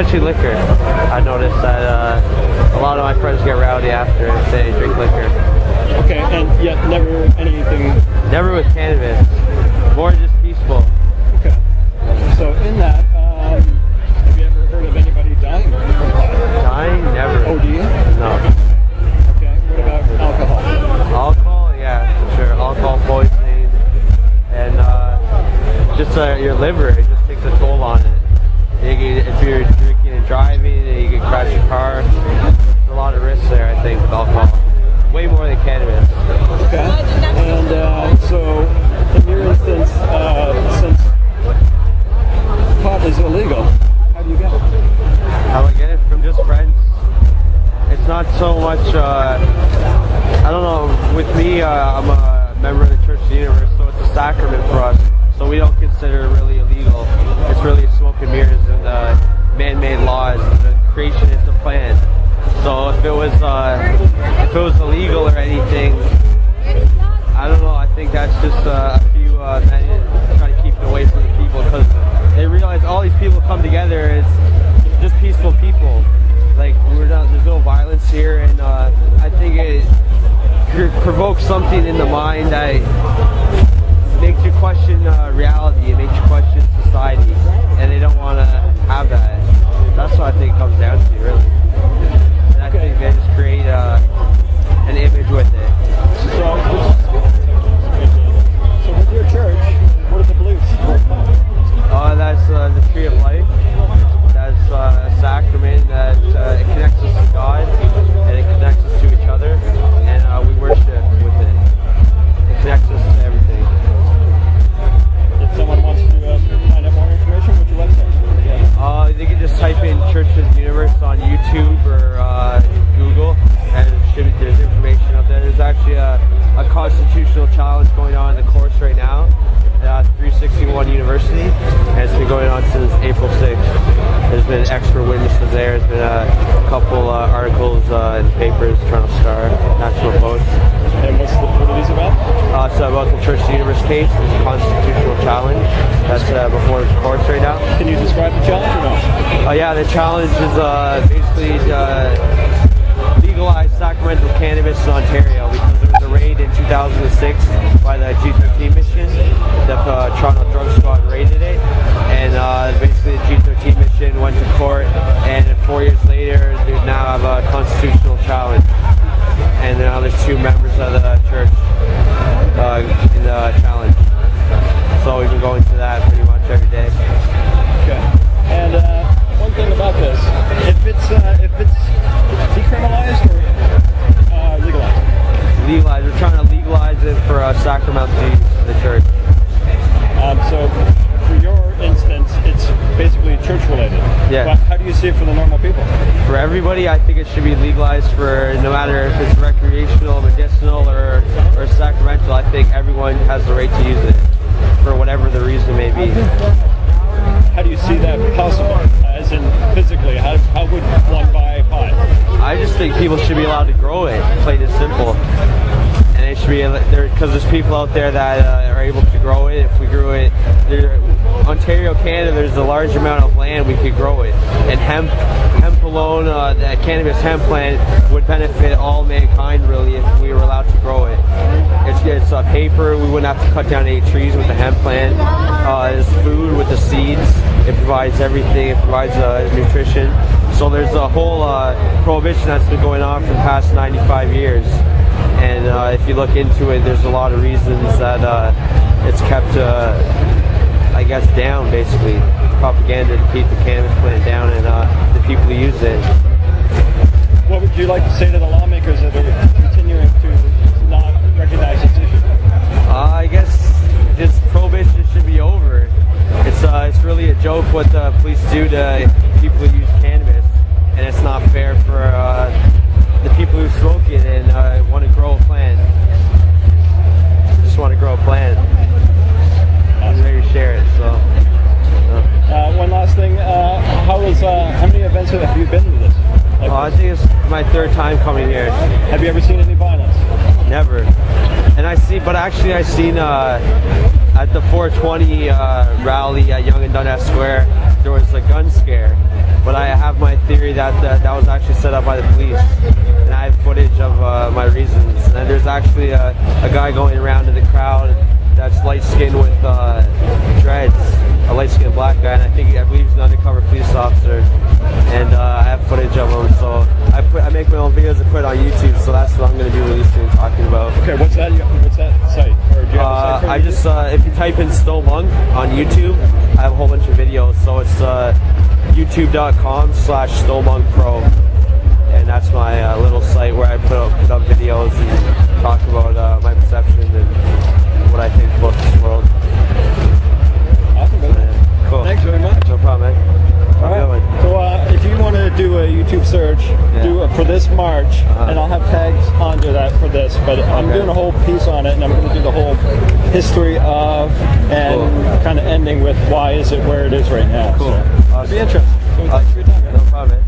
especially liquor. I noticed that a lot of my friends get rowdy after if they drink liquor. Okay, and yet never anything... Never with cannabis. More just peaceful. Okay. So in that, have you ever heard of anybody dying from pot? Dying? Never. Oh, do you? No. Okay, what about alcohol? Alcohol? Yeah, for sure. Alcohol poisoning. And just your liver, it just takes a toll on it. If you're drinking and driving, you can crash your car. There's a lot of risks there, I think, with alcohol. Way more than cannabis. Okay. And so, in your instance, since pot is illegal, how do you get it? How do I get it? From just friends. It's not so much, I don't know, with me, I'm a member of the Church of the Universe, so it's a sacrament for us. So we don't consider it really illegal. It's really smoke and mirrors and man-made laws. The creation is a plan. So if it was illegal or anything, I don't know. I think that's just a few men trying to keep it away from the people because they realize all these people come together as just peaceful people. Like there's no violence here, and I think it provokes something in the mind that makes you question reality. It makes you question society, and they don't want to have that. That's what I think it comes down to, really. And I think they just create an image with it. So with your church, what are the beliefs? That's the tree of life. That's a sacrament that it connects us to God, and it connects us to each other, and we worship with it. It connects us to everything. If someone wants to find out more information, what's your website? They can just type in Church of the Universe on YouTube or Google, and there's information up there. There's actually a constitutional challenge going on in the course right now at 361 University, and it's been going on since April 6th. There's been expert witnesses there. There's been a couple articles in papers, Toronto Star, National Post. And what are these about? It's about the Church of the Universe case. It's a constitutional challenge that's before the courts right now. Can you describe the challenge or no? Yeah, the challenge is basically legalize sacramental cannabis in Ontario because there was a raid in 2006 by the G13 mission. The Toronto Drug Squad raided it, and basically the G13 mission went to court, and 4 years later they now have a constitutional challenge. And now there's 2 members of the church in the challenge. So we've been going to that pretty much every day. Okay. And one thing about this, if it's decriminalized or legalized? Legalized. We're trying to legalize it for sacramental use in the church. So for your instance, it's basically church related. Yeah. But how do you see it for the normal people? For everybody, I think it should be legalized for no matter if it's recreational, medicinal, or sacramental. I think everyone has the right to use it for whatever the reason may be. How do you see that possible? As in physically, how would one buy pot? I just think people should be allowed to grow it, plain and simple. And it should be there because there's people out there that are able to grow it. If we grew it, Ontario, Canada, there's a large amount of land we could grow it. And hemp alone, that cannabis hemp plant would benefit all mankind really if we were allowed to grow it. It's paper. We wouldn't have to cut down any trees with the hemp plant. It's food with the seeds. It provides everything. It provides nutrition. So there's a whole prohibition that's been going on for the past 95 years. And if you look into it, there's a lot of reasons that it's kept, I guess, down, basically. Propaganda to keep the cannabis plant down and the people who use it. What would you like to say to the lawmakers that are continuing to not recognize this issue? I guess just prohibition should be over. It's really a joke what the police do to people who use cannabis, and it's not fair for the people who smoke it and want to grow a plant. Just want to grow a plant. Maybe share it. So. One last thing. How many events have you been to this? I think it's my 3rd time coming here. Have you ever seen any violence? Never. And I seen at the 420 rally at Yonge and Dundas Square, there was a gun scare. but I have my theory that that was actually set up by the police, and I have footage of my reasons. And there's actually a guy going around in the crowd that's light-skinned with dreads, a light-skinned black guy, and I believe he's an undercover police officer, and I have footage of him. So I make my own videos and put it on YouTube, so that's what I'm going to be releasing and talking about. Okay, what's that site? Or do you have a site I just if you type in Still Monk on YouTube, I have a whole bunch of videos. So it's youtube.com/StillMonkPro, and that's my little site where I put up videos and talk about my perception and what I think about this world. Awesome, man. Cool. Thanks very much. No problem, man. All right. So if you want to do a YouTube search, do it for this March, and I'll have tags under that for this. But I'm doing a whole piece on it, and I'm going to do the whole history of and kind of ending with why is it where it is right now. Cool. So, Awesome. it'll be interesting. So thanks for your time. No problem, man.